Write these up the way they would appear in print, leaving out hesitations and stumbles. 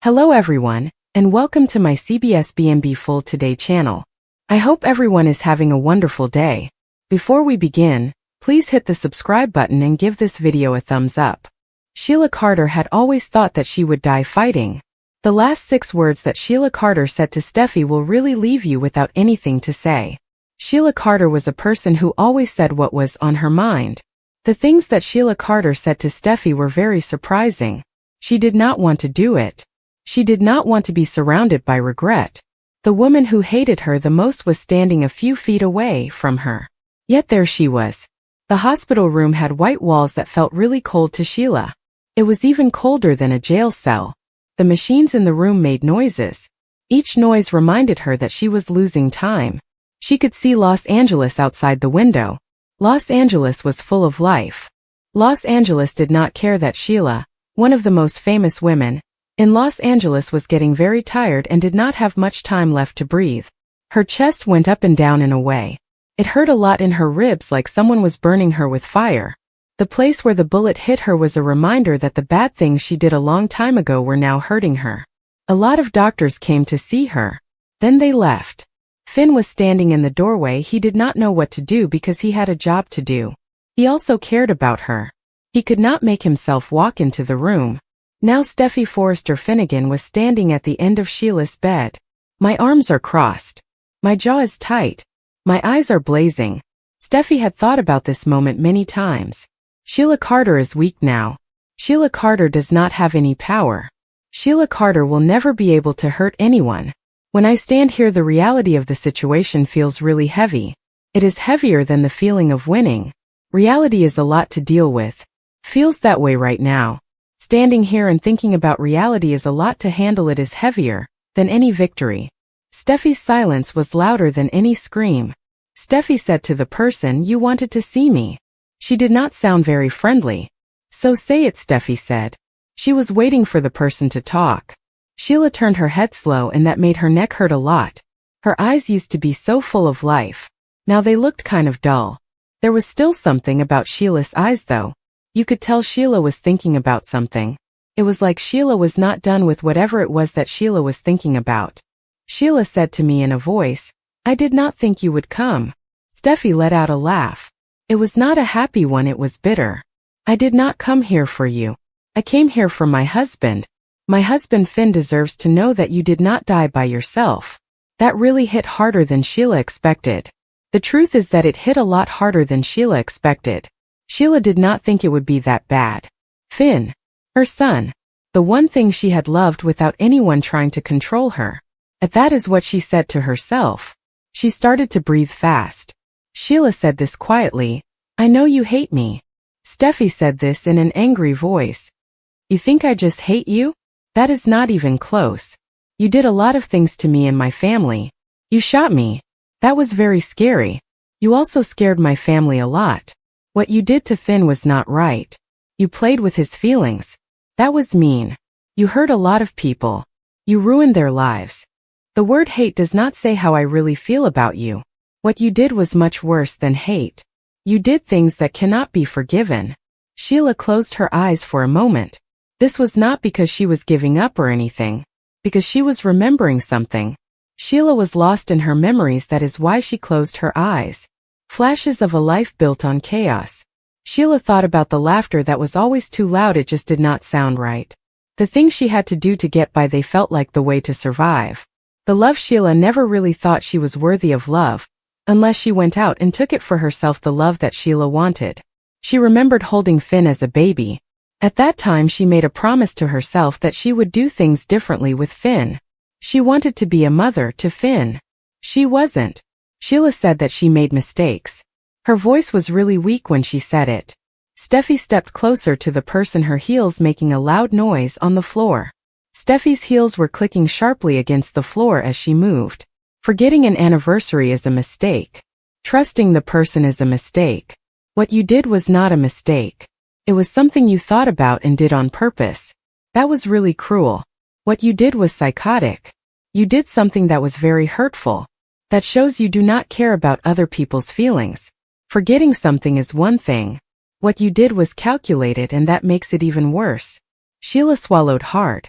Hello everyone, and welcome to my CBS BNB Full Today channel. I hope everyone is having a wonderful day. Before we begin, please hit the subscribe button and give this video a thumbs up. Sheila Carter had always thought that she would die fighting. The last 6 words that Sheila Carter said to Steffy will really leave you without anything to say. Sheila Carter was a person who always said what was on her mind. The things that Sheila Carter said to Steffy were very surprising. She did not want to do it. She did not want to be surrounded by regret. The woman who hated her the most was standing a few feet away from her. Yet there she was. The hospital room had white walls that felt really cold to Sheila. It was even colder than a jail cell. The machines in the room made noises. Each noise reminded her that she was losing time. She could see Los Angeles outside the window. Los Angeles was full of life. Los Angeles did not care that Sheila, one of the most famous women in Los Angeles, was getting very tired and did not have much time left to breathe. Her chest went up and down in a way. It hurt a lot in her ribs, like someone was burning her with fire. The place where the bullet hit her was a reminder that the bad things she did a long time ago were now hurting her. A lot of doctors came to see her. Then they left. Finn was standing in the doorway. He did not know what to do because he had a job to do. He also cared about her. He could not make himself walk into the room. Now Steffy Forrester Finnegan was standing at the end of Sheila's bed. My arms are crossed. My jaw is tight. My eyes are blazing. Steffy had thought about this moment many times. Sheila Carter is weak now. Sheila Carter does not have any power. Sheila Carter will never be able to hurt anyone. When I stand here, the reality of the situation feels really heavy. It is heavier than the feeling of winning. Reality is a lot to deal with. Feels that way right now. Standing here and thinking about reality is a lot to handle. It is heavier than any victory. Steffy's silence was louder than any scream. Steffy said to the person, "You wanted to see me." She did not sound very friendly. "So say it," Steffy said. She was waiting for the person to talk. Sheila turned her head slow, and that made her neck hurt a lot. Her eyes used to be so full of life. Now they looked kind of dull. There was still something about Sheila's eyes though. You could tell Sheila was thinking about something. It was like Sheila was not done with whatever it was that Sheila was thinking about. Sheila said to me in a voice, "I did not think you would come." Steffy let out a laugh. It was not a happy one, it was bitter. "I did not come here for you. I came here for my husband. My husband Finn deserves to know that you did not die by yourself." That really hit harder than Sheila expected. The truth is that it hit a lot harder than Sheila expected. Sheila did not think it would be that bad. Finn, her son, the one thing she had loved without anyone trying to control her. That is what she said to herself. She started to breathe fast. Sheila said this quietly, "I know you hate me." Steffy said this in an angry voice. "You think I just hate you? That is not even close. You did a lot of things to me and my family. You shot me. That was very scary. You also scared my family a lot. What you did to Finn was not right. You played with his feelings. That was mean. You hurt a lot of people. You ruined their lives. The word hate does not say how I really feel about you. What you did was much worse than hate. You did things that cannot be forgiven." Sheila closed her eyes for a moment. This was not because she was giving up or anything. Because she was remembering something. Sheila was lost in her memories. That is why she closed her eyes. Flashes of a life built on chaos. Sheila thought about the laughter that was always too loud. It just did not sound right. The things she had to do to get by, they felt like the way to survive. The love Sheila never really thought she was worthy of love, unless she went out and took it for herself, the love that Sheila wanted. She remembered holding Finn as a baby. At that time she made a promise to herself that she would do things differently with Finn. She wanted to be a mother to Finn. She wasn't. Sheila said that she made mistakes. Her voice was really weak when she said it. Steffy stepped closer to the person, her heels making a loud noise on the floor. Steffy's heels were clicking sharply against the floor as she moved. Forgetting an anniversary is a mistake. Trusting the person is a mistake. What you did was not a mistake. It was something you thought about and did on purpose. That was really cruel. What you did was psychotic. You did something that was very hurtful. That shows you do not care about other people's feelings. Forgetting something is one thing. What you did was calculated, and that makes it even worse. Sheila swallowed hard.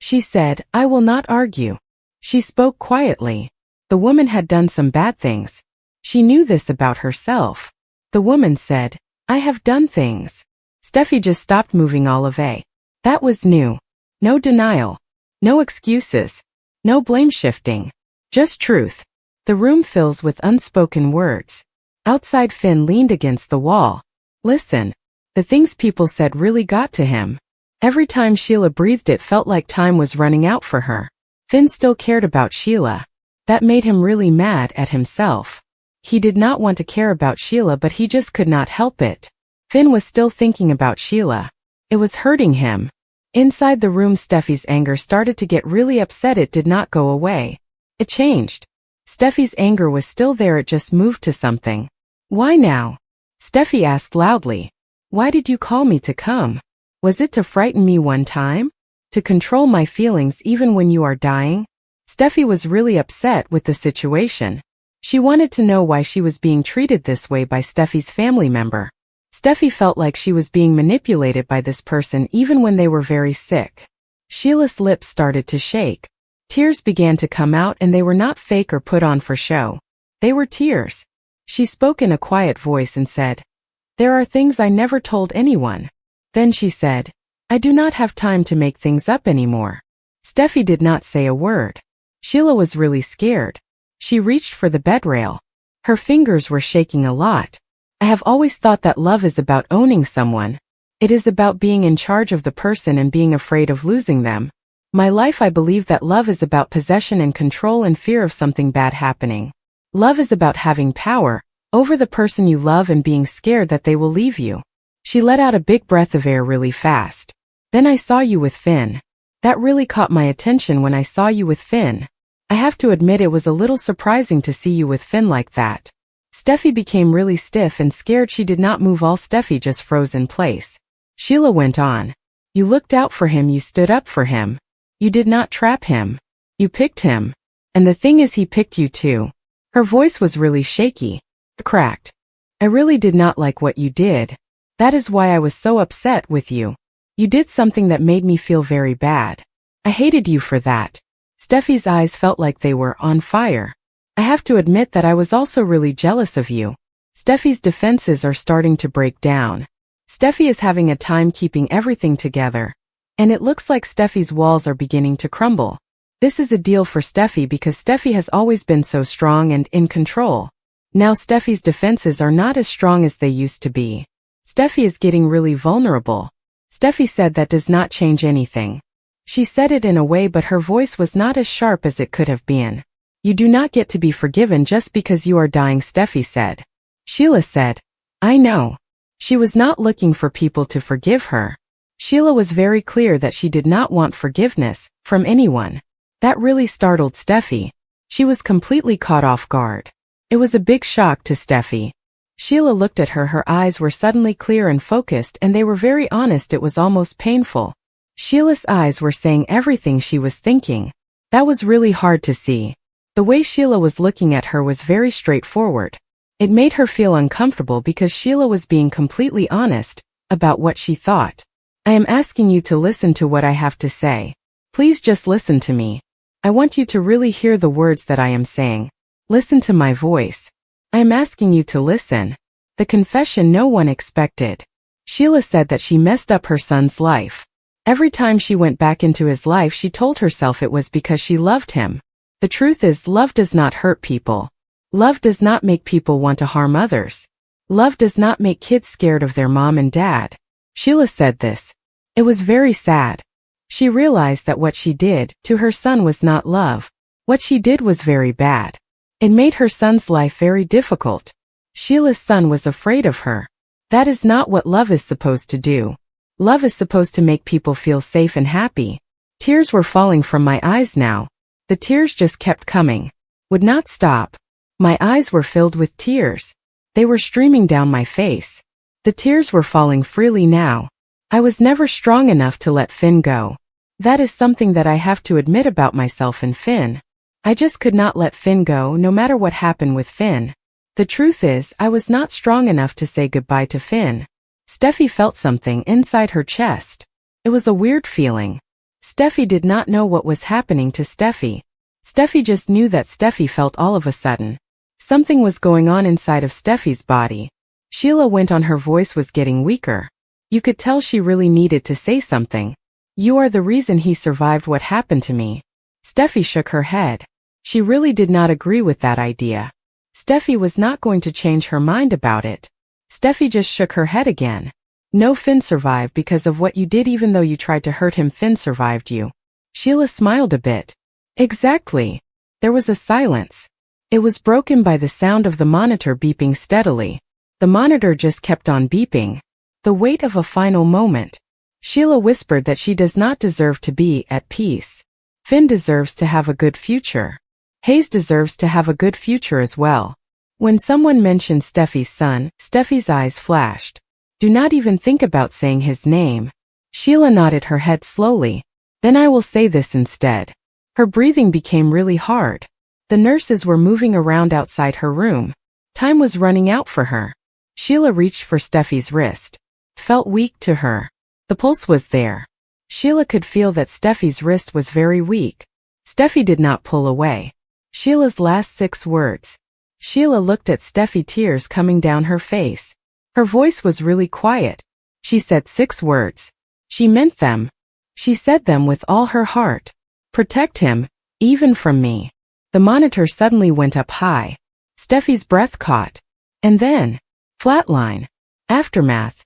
She said, I will not argue. She spoke quietly. The woman had done some bad things. She knew this about herself. The woman said, I have done things. Steffy just stopped moving all of a. That was new. No denial. No excuses. No blame shifting. Just truth. The room fills with unspoken words. Outside, Finn leaned against the wall. Listen. The things people said really got to him. Every time Sheila breathed, it felt like time was running out for her. Finn still cared about Sheila. That made him really mad at himself. He did not want to care about Sheila, but he just could not help it. Finn was still thinking about Sheila. It was hurting him. Inside the room, Steffy's anger started to get really upset. It did not go away. It changed. Steffy's anger was still there, it just moved to something. Why now? Steffy asked loudly. Why did you call me to come? Was it to frighten me one time? To control my feelings even when you are dying? Steffy was really upset with the situation. She wanted to know why she was being treated this way by Steffy's family member. Steffy felt like she was being manipulated by this person even when they were very sick. Sheila's lips started to shake. Tears began to come out, and they were not fake or put on for show. They were tears. She spoke in a quiet voice and said, There are things I never told anyone. Then she said, I do not have time to make things up anymore. Steffy did not say a word. Sheila was really scared. She reached for the bed rail. Her fingers were shaking a lot. I have always thought that love is about owning someone. It is about being in charge of the person and being afraid of losing them. My life, I believe that love is about possession and control and fear of something bad happening. Love is about having power over the person you love and being scared that they will leave you. She let out a big breath of air really fast. Then I saw you with Finn. That really caught my attention when I saw you with Finn. I have to admit it was a little surprising to see you with Finn like that. Steffy became really stiff and scared. She did not move. All Steffy just froze in place. Sheila went on. You looked out for him. You stood up for him. You did not trap him. You picked him. And the thing is, he picked you too. Her voice was really shaky. Cracked. I really did not like what you did. That is why I was so upset with you. You did something that made me feel very bad. I hated you for that. Steffy's eyes felt like they were on fire. I have to admit that I was also really jealous of you. Steffy's defenses are starting to break down. Steffy is having a time keeping everything together. And it looks like Steffy's walls are beginning to crumble. This is a deal for Steffy because Steffy has always been so strong and in control. Now Steffy's defenses are not as strong as they used to be. Steffy is getting really vulnerable. Steffy said that does not change anything. She said it in a way, but her voice was not as sharp as it could have been. You do not get to be forgiven just because you are dying, Steffy said. Sheila said, I know. She was not looking for people to forgive her. Sheila was very clear that she did not want forgiveness from anyone. That really startled Steffy. She was completely caught off guard. It was a big shock to Steffy. Sheila looked at her. Her eyes were suddenly clear and focused, and they were very honest. It was almost painful. Sheila's eyes were saying everything she was thinking. That was really hard to see. The way Sheila was looking at her was very straightforward. It made her feel uncomfortable because Sheila was being completely honest about what she thought. I am asking you to listen to what I have to say. Please just listen to me. I want you to really hear the words that I am saying. Listen to my voice. I am asking you to listen. The confession no one expected. Sheila said that she messed up her son's life. Every time she went back into his life, she told herself it was because she loved him. The truth is, love does not hurt people. Love does not make people want to harm others. Love does not make kids scared of their mom and dad. Sheila said this. It was very sad. She realized that what she did to her son was not love. What she did was very bad. It made her son's life very difficult. Sheila's son was afraid of her. That is not what love is supposed to do. Love is supposed to make people feel safe and happy. Tears were falling from my eyes now. The tears just kept coming. Would not stop. My eyes were filled with tears. They were streaming down my face. The tears were falling freely now. I was never strong enough to let Finn go. That is something that I have to admit about myself and Finn. I just could not let Finn go no matter what happened with Finn. The truth is, I was not strong enough to say goodbye to Finn. Steffy felt something inside her chest. It was a weird feeling. Steffy did not know what was happening to Steffy. Steffy just knew that Steffy felt all of a sudden something was going on inside of Steffy's body. Sheila went on, her voice was getting weaker. You could tell she really needed to say something. You are the reason he survived what happened to me. Steffy shook her head. She really did not agree with that idea. Steffy was not going to change her mind about it. Steffy just shook her head again. No, Finn survived because of what you did. Even though you tried to hurt him, Finn survived you. Sheila smiled a bit. Exactly. There was a silence. It was broken by the sound of the monitor beeping steadily. The monitor just kept on beeping. The weight of a final moment. Sheila whispered that she does not deserve to be at peace. Finn deserves to have a good future. Hayes deserves to have a good future as well. When someone mentioned Steffy's son, Steffy's eyes flashed. Do not even think about saying his name. Sheila nodded her head slowly. Then I will say this instead. Her breathing became really hard. The nurses were moving around outside her room. Time was running out for her. Sheila reached for Steffy's wrist. Felt weak to her. The pulse was there. Sheila could feel that Steffy's wrist was very weak. Steffy did not pull away. Sheila's last 6 words. Sheila looked at Steffy, tears coming down her face. Her voice was really quiet. She said 6 words. She meant them. She said them with all her heart. Protect him, even from me. The monitor suddenly went up high. Steffy's breath caught. And then, flatline. Aftermath.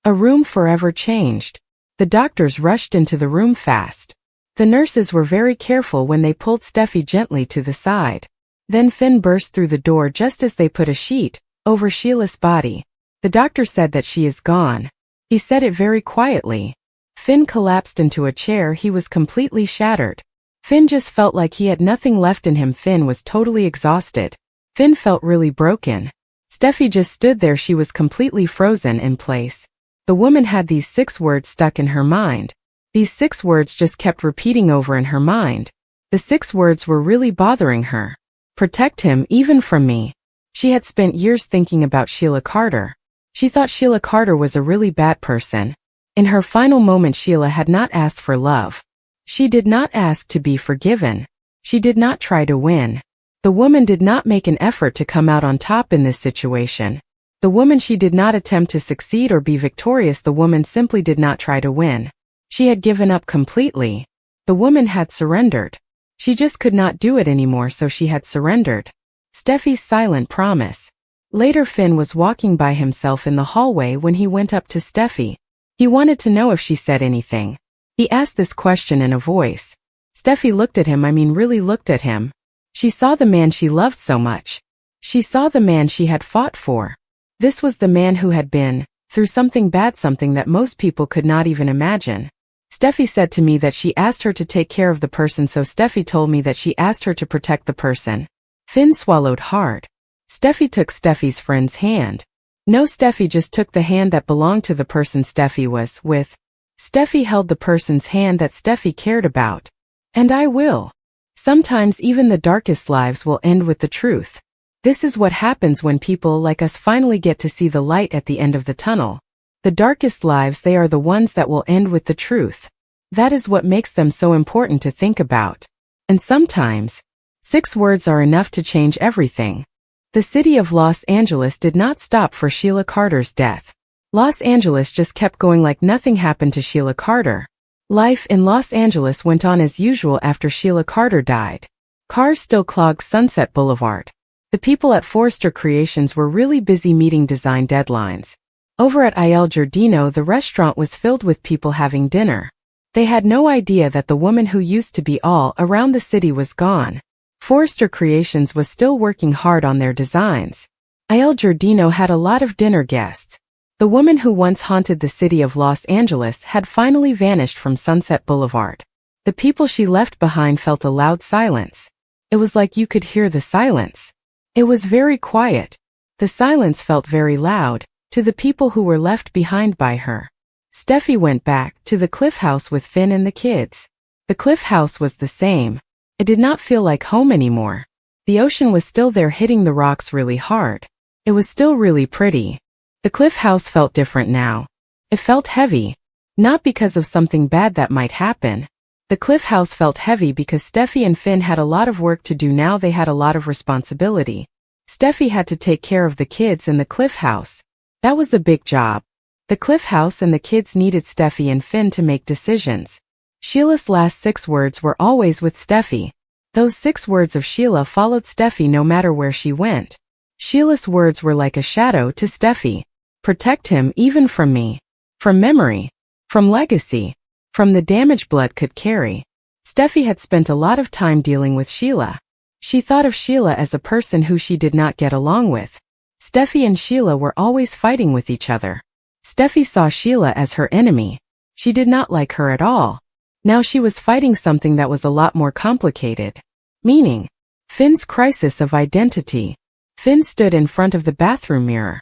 A room forever changed. The doctors rushed into the room fast. The nurses were very careful when they pulled Steffy gently to the side. Then Finn burst through the door just as they put a sheet over Sheila's body. The doctor said that she is gone. He said it very quietly. Finn collapsed into a chair. He was completely shattered. Finn just felt like he had nothing left in him. Finn was totally exhausted. Finn felt really broken. Steffy just stood there. She was completely frozen in place. The woman had these 6 words stuck in her mind. These 6 words just kept repeating over in her mind. The 6 words were really bothering her. Protect him, even from me. She had spent years thinking about Sheila Carter. She thought Sheila Carter was a really bad person. In her final moment, Sheila had not asked for love. She did not ask to be forgiven. She did not try to win. The woman did not make an effort to come out on top in this situation. The woman, she did not attempt to succeed or be victorious. The woman simply did not try to win. She had given up completely. The woman had surrendered. She just could not do it anymore, so she had surrendered. Steffy's silent promise. Later, Finn was walking by himself in the hallway when he went up to Steffy. He wanted to know if she said anything. He asked this question in a voice. Steffy looked at him, really looked at him. She saw the man she loved so much. She saw the man she had fought for. This was the man who had been through something bad, something that most people could not even imagine. Steffy said to me that she asked her to take care of the person, so Steffy told me that she asked her to protect the person. Finn swallowed hard. Steffy took Steffy's friend's hand. No, Steffy just took the hand that belonged to the person Steffy was with. Steffy held the person's hand that Steffy cared about. And I will. Sometimes even the darkest lives will end with the truth. This is what happens when people like us finally get to see the light at the end of the tunnel. The darkest lives, they are the ones that will end with the truth. That is what makes them so important to think about. And sometimes, 6 words are enough to change everything. The city of Los Angeles did not stop for Sheila Carter's death. Los Angeles just kept going like nothing happened to Sheila Carter. Life in Los Angeles went on as usual after Sheila Carter died. Cars still clogged Sunset Boulevard. The people at Forrester Creations were really busy meeting design deadlines. Over at Il Giardino, the restaurant was filled with people having dinner. They had no idea that the woman who used to be all around the city was gone. Forrester Creations was still working hard on their designs. Il Giardino had a lot of dinner guests. The woman who once haunted the city of Los Angeles had finally vanished from Sunset Boulevard. The people she left behind felt a loud silence. It was like you could hear the silence. It was very quiet. The silence felt very loud to the people who were left behind by her. Steffy went back to the Cliff House with Finn and the kids. The Cliff House was the same. It did not feel like home anymore. The ocean was still there, hitting the rocks really hard. It was still really pretty. The Cliff House felt different now. It felt heavy. Not because of something bad that might happen. The Cliff House felt heavy because Steffy and Finn had a lot of work to do now. They had a lot of responsibility. Steffy had to take care of the kids and the Cliff House. That was a big job. The Cliff House and the kids needed Steffy and Finn to make decisions. Sheila's last 6 words were always with Steffy. Those 6 words of Sheila followed Steffy no matter where she went. Sheila's words were like a shadow to Steffy. Protect him even from me. From memory. From legacy. From the damage blood could carry. Steffy had spent a lot of time dealing with Sheila. She thought of Sheila as a person who she did not get along with. Steffy and Sheila were always fighting with each other. Steffy saw Sheila as her enemy. She did not like her at all. Now she was fighting something that was a lot more complicated. Meaning, Finn's crisis of identity. Finn stood in front of the bathroom mirror.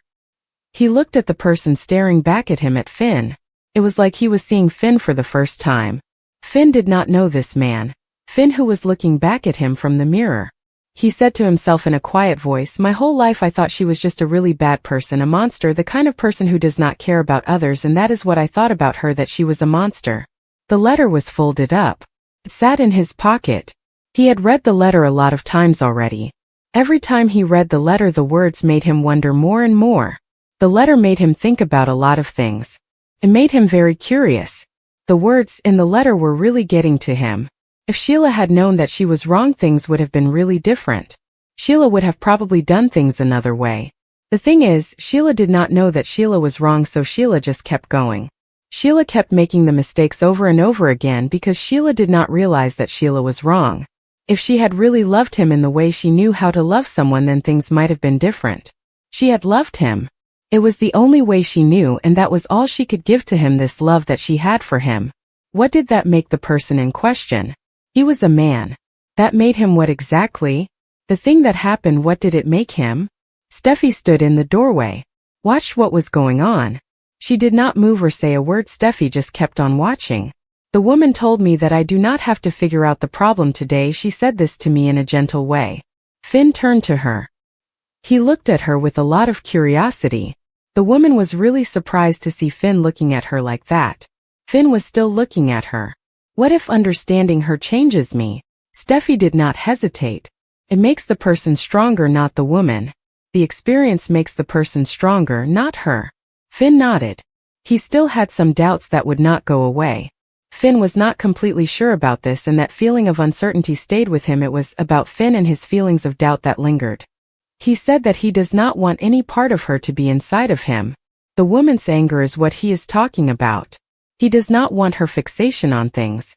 He looked at the person staring back at him at Finn. It was like he was seeing Finn for the first time. Finn did not know this man. Finn who was looking back at him from the mirror. He said to himself in a quiet voice, "My whole life I thought she was just a really bad person, a monster, the kind of person who does not care about others, and that is what I thought about her, that she was a monster." The letter was folded up. It sat in his pocket. He had read the letter a lot of times already. Every time he read the letter, the words made him wonder more and more. The letter made him think about a lot of things. It made him very curious. The words in the letter were really getting to him. If Sheila had known that she was wrong, things would have been really different. Sheila would have probably done things another way. The thing is, Sheila did not know that Sheila was wrong, so Sheila just kept going. Sheila kept making the mistakes over and over again because Sheila did not realize that Sheila was wrong. If she had really loved him in the way she knew how to love someone, then things might have been different. She had loved him. It was the only way she knew, and that was all she could give to him, this love that she had for him. What did that make the person in question? He was a man. That made him what exactly? The thing that happened, what did it make him? Steffy stood in the doorway. Watched what was going on. She did not move or say a word. Steffy just kept on watching. The woman told me that I do not have to figure out the problem today. She said this to me in a gentle way. Finn turned to her. He looked at her with a lot of curiosity. The woman was really surprised to see Finn looking at her like that. Finn was still looking at her. What if understanding her changes me? Steffy did not hesitate. It makes the person stronger, not the woman. The experience makes the person stronger, not her. Finn nodded. He still had some doubts that would not go away. Finn was not completely sure about this, and that feeling of uncertainty stayed with him. It was about Finn and his feelings of doubt that lingered. He said that he does not want any part of her to be inside of him. The woman's anger is what he is talking about. He does not want her fixation on things.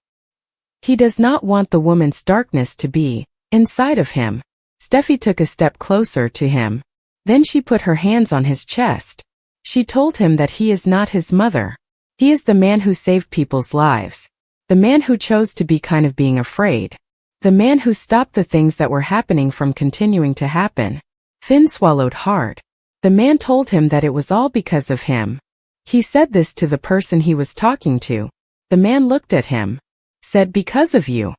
He does not want the woman's darkness to be inside of him. Steffy took a step closer to him. Then she put her hands on his chest. She told him that he is not his mother. He is the man who saved people's lives. The man who chose to be kind of being afraid. The man who stopped the things that were happening from continuing to happen. Finn swallowed hard. The man told him that it was all because of him. He said this to the person he was talking to. The man looked at him. Said, "Because of you."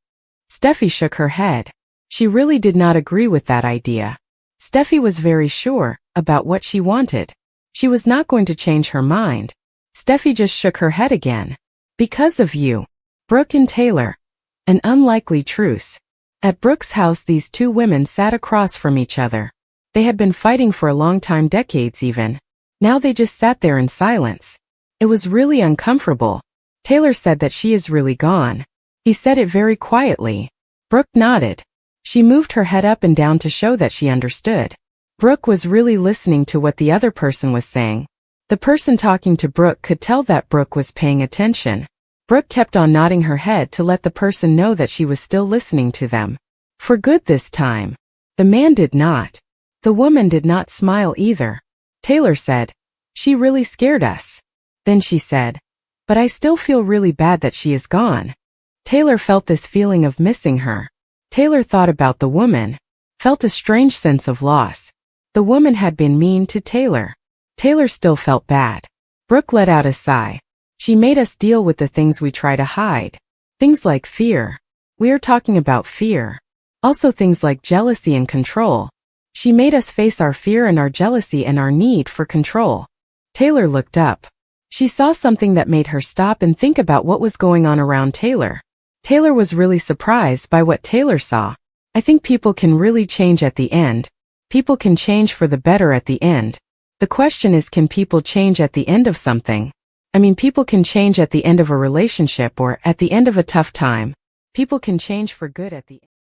Steffy shook her head. She really did not agree with that idea. Steffy was very sure about what she wanted. She was not going to change her mind. Steffy just shook her head again. "Because of you." Brooke and Taylor. An unlikely truce. At Brooke's house, these two women sat across from each other. They had been fighting for a long time, decades even. Now they just sat there in silence. It was really uncomfortable. Taylor said that she is really gone. He said it very quietly. Brooke nodded. She moved her head up and down to show that she understood. Brooke was really listening to what the other person was saying. The person talking to Brooke could tell that Brooke was paying attention. Brooke kept on nodding her head to let the person know that she was still listening to them. For good this time. The man did not. The woman did not smile either. Taylor said, "She really scared us." Then she said, "But I still feel really bad that she is gone." Taylor felt this feeling of missing her. Taylor thought about the woman. Felt a strange sense of loss. The woman had been mean to Taylor. Taylor still felt bad. Brooke let out a sigh. She made us deal with the things we try to hide. Things like fear. We are talking about fear. Also things like jealousy and control. She made us face our fear and our jealousy and our need for control. Taylor looked up. She saw something that made her stop and think about what was going on around Taylor. Taylor was really surprised by what Taylor saw. I think people can really change at the end. People can change for the better at the end. The question is, can people change at the end of something? I mean, people can change at the end of a relationship or at the end of a tough time. People can change for good at the end.